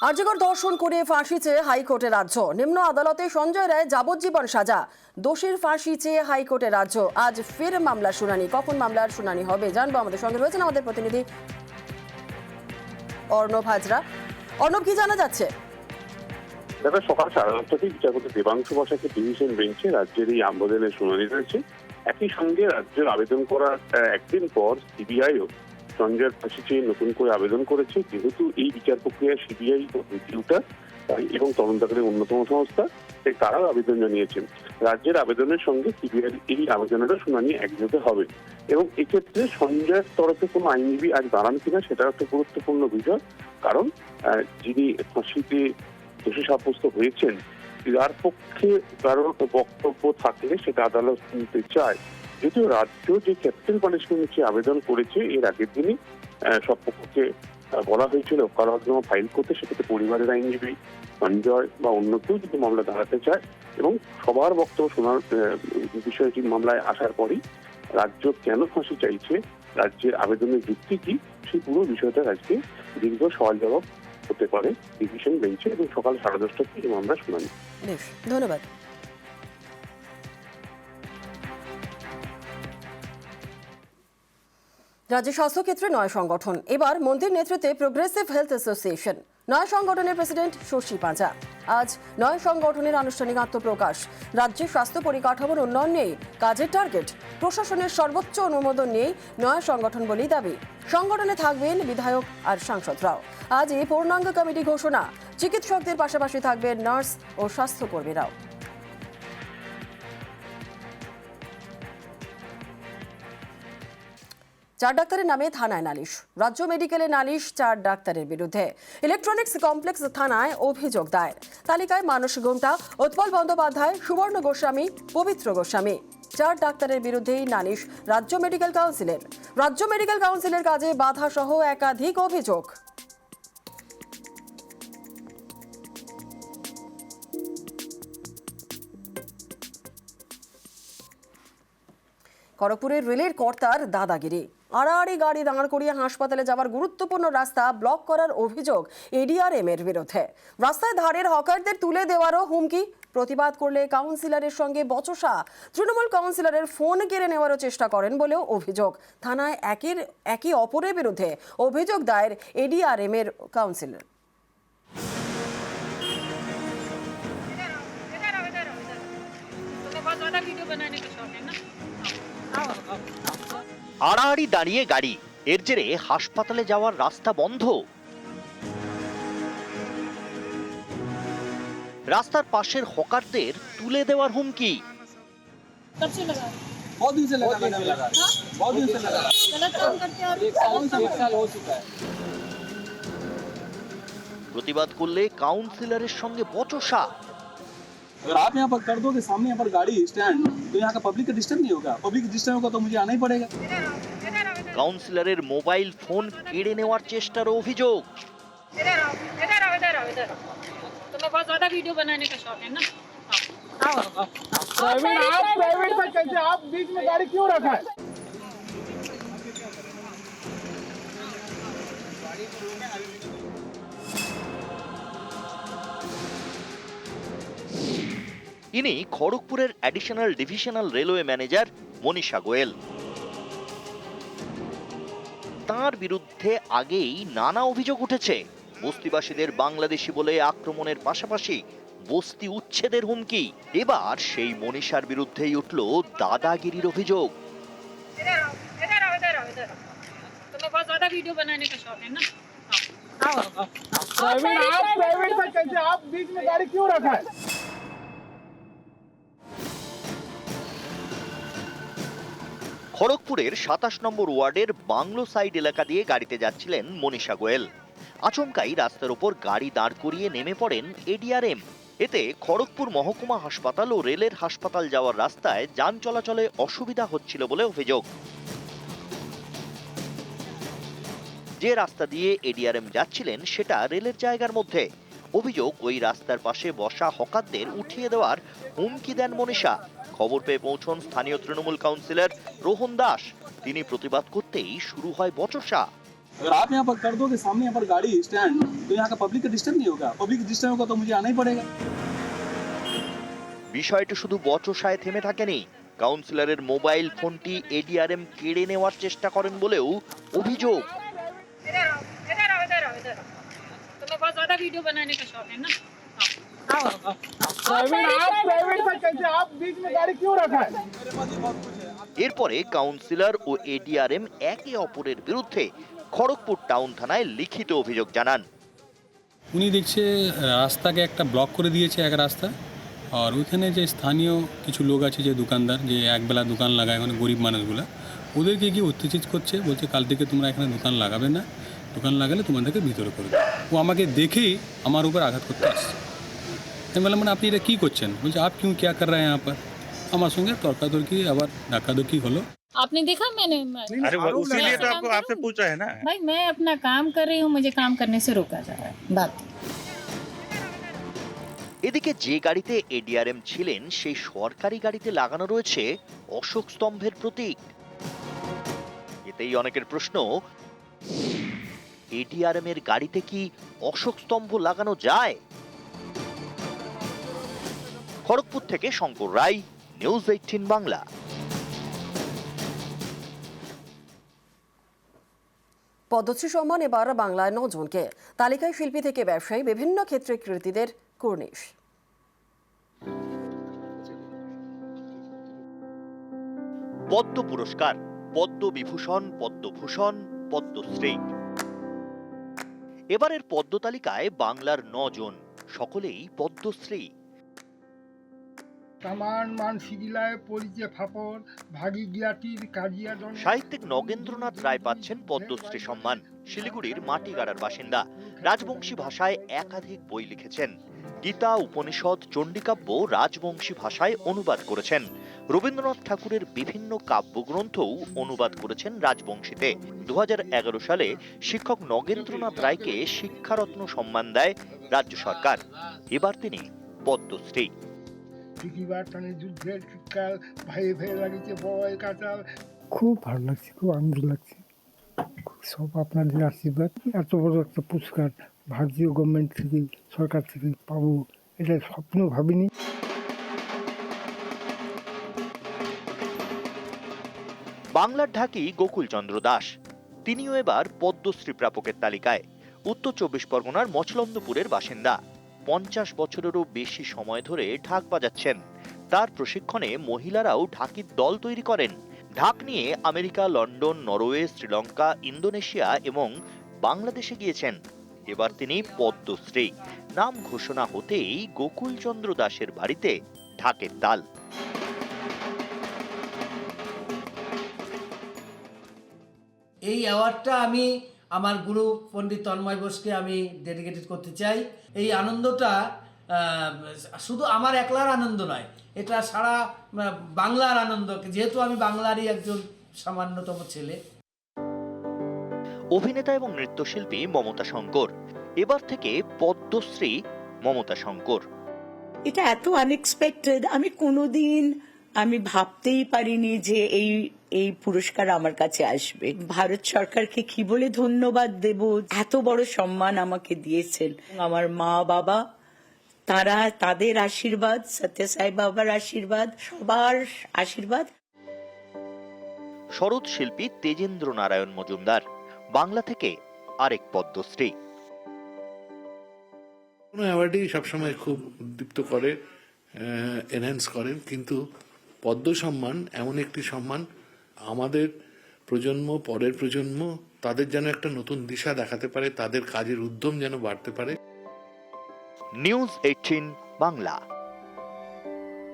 আরজিকর ধর্ষণ করে ফাঁসি চেয়ে হাইকোর্টে রাজ্য। নিম্ন আদালতে সঞ্জয় রায় যাবজ্জীবন সাজা, দোষীর ফাঁসি চেয়ে হাইকোর্টে রাজ্য। আজ ফের মামলার শুনানি। কখন মামলার শুনানি হবে জানবো। আমাদের সঙ্গে রয়েছেন আমাদের প্রতিনিধি অর্ণব হাজরা। অর্ণব, কি জানা যাচ্ছে? দেখো, সকাল 9:30 বিচারপতি দেবাংশু বসাকের ডিভিশন বেঞ্চে রাজ্যের এই আবেদনের শুনানি রয়েছে। একই সঙ্গে রাজ্যের আবেদন করার একদিন পর সিবিআইও সঞ্জয়ের ফাঁসি চেয়ে নতুন করে আবেদন করেছে। যেহেতু এই বিচার প্রক্রিয়ায় সিবিআই প্রসিকিউটর এবং তদন্তকারী অন্যতম সংস্থা, তারাও আবেদন জানিয়েছেন। রাজ্যের আবেদনের সঙ্গে সিবিআই এই আবেদনেরও শুনানি একযোগে হবে এবং এক্ষেত্রে সঞ্জয়ের তরফে কোনো আইনজীবী আজ দাঁড়ান কিনা সেটা একটা গুরুত্বপূর্ণ বিষয়। কারণ যিনি ফাঁসিতে দোষী সাব্যস্ত হয়েছেন, যার পক্ষে কারো বক্তব্য থাকলে সেটা আদালত শুনতে চায়। যদিও রাজ্য যে ক্যাপিটাল পানিশমেন্ট নিচে আবেদন করেছে, এর আগের দিনই সব পক্ষকে বলা হয়েছিল কারাদণ্ড ফাইল করতে। সেক্ষেত্রে পরিবারের আইনজীবী সঞ্জয় বা অন্য কেউ যদি মামলা দাঁড়াতে চায় এবং সবার বক্তব্য শোনার বিষয়টি মামলায় আসার পরই রাজ্য কেন ফাঁসি চাইছে, রাজ্যের আবেদনের যুক্তি কি, সেই পুরো বিষয়টা আজকে দীর্ঘ সওয়াল জবাব হতে পারে ডিভিশন বেঞ্চে এবং সকাল 10:30 থেকে মামলা শুনানি। বেশ, ধন্যবাদ। রাজ্য স্বাস্থ্য ক্ষেত্রে নয় সংগঠন। এবার মন্ত্রীর নেতৃত্বে প্রোগ্রেসিভ হেলথ অ্যাসোসিয়েশন। নয় সংগঠনের প্রেসিডেন্ট শশী পাঁজা। আজ নয় সংগঠনের আনুষ্ঠানিক আত্মপ্রকাশ। রাজ্যে স্বাস্থ্য পরিকাঠামোর উন্নয়ন নিয়ে কাজের টার্গেট। প্রশাসনের সর্বোচ্চ অনুমোদন নিয়ে নয় সংগঠন বলেই দাবি। সংগঠনে থাকবেন বিধায়ক আর সাংসদরাও। আজ এই পূর্ণাঙ্গ কমিটি ঘোষণা। চিকিৎসকদের পাশাপাশি থাকবেন নার্স ও স্বাস্থ্যকর্মীরাও। চার ডাক্তারের নামে থানায় নালিশ। রাজ্য মেডিকেলে নালিশ 4 ডাক্তারের বিরুদ্ধে। ইলেকট্রনিক্স কমপ্লেক্স থানায় অভিযোগ দায়ের। তালিকায় মানস গুমটা, উৎপল বন্দ্যোপাধ্যায়, সুবর্ণ গোস্বামী, পবিত্র গোস্বামী। 4 ডাক্তারের বিরুদ্ধেই নালিশ রাজ্য মেডিকেল কাউন্সিলের। রাজ্য মেডিকেল কাউন্সিলের কাজে বাধা সহ একাধিক অভিযোগ। খড়গপুরের রেলের কর্তার দাদাগিরি। আড়াআড়ি গাড়ি দাঁড় করিয়ে হাসপাতালে যাওয়ার গুরুত্বপূর্ণ রাস্তা ব্লক করার অভিযোগ এডিআরএম এর বিরুদ্ধে। রাস্তায় ধারের হকারদের তুলে দেওয়ারও হুমকি। প্রতিবাদ করলে কাউন্সিলরের সঙ্গে বচসা। তৃণমূল কাউন্সিলরের ফোন কেড়ে নেওয়ারও চেষ্টা করেন বলেও অভিযোগ। থানায় একে অপরের বিরুদ্ধে অভিযোগ দায়ের এডিআরএম এর কাউন্সিলর। আড়াআড়ি দাঁড়িয়ে গাড়ি, এর জেরে হাসপাতালে যাওয়ার রাস্তা বন্ধ। রাস্তার পাশের হকারদের তুলে দেওয়ার হুমকি। প্রতিবাদ করলে কাউন্সিলরের সঙ্গে বচসা। अगर आप यहाँ पर कर दोगे सामने यहाँ पर गाड़ी स्टैंड, तो यहाँ का पब्लिक का डिस्टर्ब नहीं होगा। पब्लिक डिस्टर्ब होगा तो मुझे आना ही पड़ेगा। কাউন্সিলরের মোবাইল ফোন কেড়ে নেওয়ার চেষ্টার অভিযোগ। तुम्हें बहुत ज्यादा वीडियो बनाने का शौक है ना? प्राइवेट में कैसे आप बीच में गाड़ी क्यों रखा है? ইনি খড়গপুরের additional divisional railway manager Manisha Goel. তার বিরুদ্ধে আগেই নানা অভিযোগ উঠেছে। বস্তিবাসীদের বাংলাদেশি বলে আক্রমণের পাশাপাশি বস্তি উচ্ছেদের হুমকি। এবার সেই মনীষার বিরুদ্ধেই উঠল দাদাগিরির অভিযোগ। तुम्हें बहुत ज्यादा वीडियो बनाने का शौक है ना? प्राइवेट में कैसे आप बीच में गाड़ी क्यों रखा है? খড়গপুরের 27 নম্বর ওয়ার্ডের বাংলো সাইড এলাকা দিয়ে গাড়িতে যাচ্ছিলেন মনীষা গোয়েল। আচমকাই রাস্তার উপর গাড়ি দাঁড় করিয়ে নেমে পড়েন এডিআরএম। এতে খড়গপুর মহকুমা হাসপাতাল ও রেলের হাসপাতাল যাওয়ার রাস্তায় যান চলাচলে অসুবিধা হচ্ছিল বলে অভিযোগ। যে রাস্তা দিয়ে এডিআরএম যাচ্ছিলেন সেটা রেলের জায়গার মধ্যে। অভিযোগ, ওই রাস্তার পাশে বসা হকারদের উঠিয়ে দেওয়ার হুমকি দেন মনীষা। খবর পেয়ে পৌঁছন স্থানীয় তৃণমূল কাউন্সিলর রোহন দাস। তিনি প্রতিবাদ করতেই শুরু হয় বচসা। अगर आप यहाँ पर कर दोगे सामने यहाँ पर गाड़ी स्टैंड, तो यहाँ का पब्लिक का डिस्टर्ब नहीं होगा। पब्लिक डिस्टर्ब होगा तो मुझे आना ही पड़ेगा। বিষয়টি শুধু বচসায় থেমে থাকেনি, কাউন্সিলরের মোবাইল ফোনটি এডিআরএম কেড়ে নেওয়ার চেষ্টা করেন বলেও অভিযোগ। इधर आओ इधर आओ इधर आओ इधर आओ। तुम्हें बहुत ज्यादा वीडियो बनाने का शौक है ना? এরপরে কাউন্সিলর ও এডিআরএম একে অপরের বিরুদ্ধে খড়গপুর টাউন থানায় লিখিত অভিযোগ জানান। উনি দেখছে রাস্তাকে একটা ব্লক করে দিয়েছে এক রাস্তা, আর ওইখানে যে স্থানীয় কিছু লোক আছে যে দোকানদার, যে একবেলা দোকান লাগায় মানে গরিব মানুষগুলো, ওদেরকে কি অত্যাচার করছে, বলছে কাল থেকে তোমরা এখানে দোকান লাগাবে না, দোকান লাগালে তোমাদেরকে ভিতরে করে দেবে। ও আমাকে দেখেই আমার উপর আঘাত করতে আসছে। আমি বললাম মানে আপনি এটা কী করছেন? বলছে আপ কিউ ক্যা কর রহে হ্যাঁ পর। আমার সঙ্গে তর্কাতর্কি আবার ধাক্কাধুক্কি হলো। आपने देखा मैंने अरे वो उसीलिए तो आपको आपसे पूछा है ना। भाई मैं अपना काम कर रही हूँ, मुझे काम करने से रोका जा रहा है। बात এদিকে যে গাড়িতে এডিআরএম ছিলেন সেই সরকারি গাড়িতে লাগানো রয়েছে অশোক স্তম্ভের প্রতীক। এতেই অনেকের প্রশ্ন, এডিআরএম এর গাড়িতে কি অশোক স্তম্ভ লাগানো যায়? খড়গপুর থেকে শঙ্কর রায়, নিউজ 18 বাংলা। পদ্মশ্রী সম্মান এবার বাংলায় 9 জনকে। তালিকায় শিল্পী থেকে ব্যবসায়ী বিভিন্ন ক্ষেত্রে কৃতীদের কুর্নিশ। পদ্ম পুরস্কার, পদ্মবিভূষণ, পদ্মভূষণ, পদ্মশ্রী। এবারের পদ্ম তালিকায় বাংলার 9 জন, সকলেই পদ্মশ্রী। তামান মানসিগিলায় পরিচে ফাপড় ভাগি গিয়াটির কাজিয়া জন। সাহিত্যিক নগেন্দ্রনাথ রায় পাচ্ছেন পদ্মশ্রী সম্মান। শিলিগুড়ির মাটিগাড়ার বাসিন্দা, রাজবংশী ভাষায় একাধিক বই লিখেছেন। গীতা, উপনিষদ, চণ্ডীকাব্য রাজবংশী ভাষায় অনুবাদ করেছেন। রবীন্দ্রনাথ ঠাকুরের বিভিন্ন কাব্যগ্রন্থও অনুবাদ করেছেন রাজবংশীতে। 2011 সালে শিক্ষক নগেন্দ্রনাথ রায়কে শিক্ষারত্ন সম্মান দেয় রাজ্য সরকার। এবার তিনি পদ্মশ্রী। পৃথিবীর টানে যুদ্ধের শীতকাল ভাইয়ে ভাইয়ে লাগিয়েছে বয় কাটাল। খুব ভালো লাগছে, খুব আনন্দ লাগছে। সব আপনাদের আশীর্বাদ। এত বড় একটা পুরস্কার ভারতীয় গভর্নমেন্ট থেকে, সরকার থেকে পাবো, এটা স্বপ্ন ভাবিনি। বাংলার ঢাকি গোকুলচন্দ্র দাস, তিনিও এবার পদ্মশ্রী প্রাপকের তালিকায়। উত্তর 24 পরগনার মছলন্দপুরের বাসিন্দা। 50 বছরেরও বেশি সময় ধরে ঢাক বাজাচ্ছেন। তার প্রশিক্ষণে মহিলারাও ঢাকির দল তৈরি করেন। ঢাক নিয়ে America, London, Norway, Sri Lanka, Indonesia এবং বাংলাদেশে গিয়েছেন। এবার তিনি পদ্মশ্রী। নাম ঘোষণা হতেই গোকুলচন্দ্র দাসের বাড়িতে ঢাকের তাল। এই অ্যাওয়ার্ডটা আমি আমার গুরু পণ্ডিত তন্ময় বোসকে আমি ডেডিকেটেড করতে চাই। এই আনন্দটা শুধু আমার একলার আনন্দ নয়, এটা সারা বাংলার আনন্দ, যেহেতু আমি বাংলারই একজন সামান্যতম ছেলে। অভিনেতা এবং নৃত্যশিল্পী মমতা শঙ্কর, এবার থেকে পদ্মশ্রী মমতা শঙ্কর। এটা এত আনএক্সপেক্টেড, আমি ভাবতেই পারিনি যে এই পুরস্কার আমার কাছে আসবে। ভারত সরকারকে কি বলে ধন্যবাদ দেব, এত বড় সম্মান আমাকে দিয়েছেন। আমার মা বাবা, তাদের আশীর্বাদ, সত্য সাই বাবার আশীর্বাদ, সবার আশীর্বাদ। শরৎ শিল্পী তেজেন্দ্র নারায়ণ মজুমদার, বাংলা থেকে আরেক পদ্মশ্রী। কোনো অ্যাওয়ার্ডই সবসময় খুব উদ্দীপ্ত করে, এনহ্যান্স করেন, কিন্তু পদ্ম সম্মান এমন একটি সম্মান আমাদের প্রজন্ম, পরের প্রজন্ম, তাদের যেন একটা নতুন দিশা দেখাতে পারে, তাদের কাজের উদ্যম যেন বাড়তে পারে। নিউজ 18 বাংলা।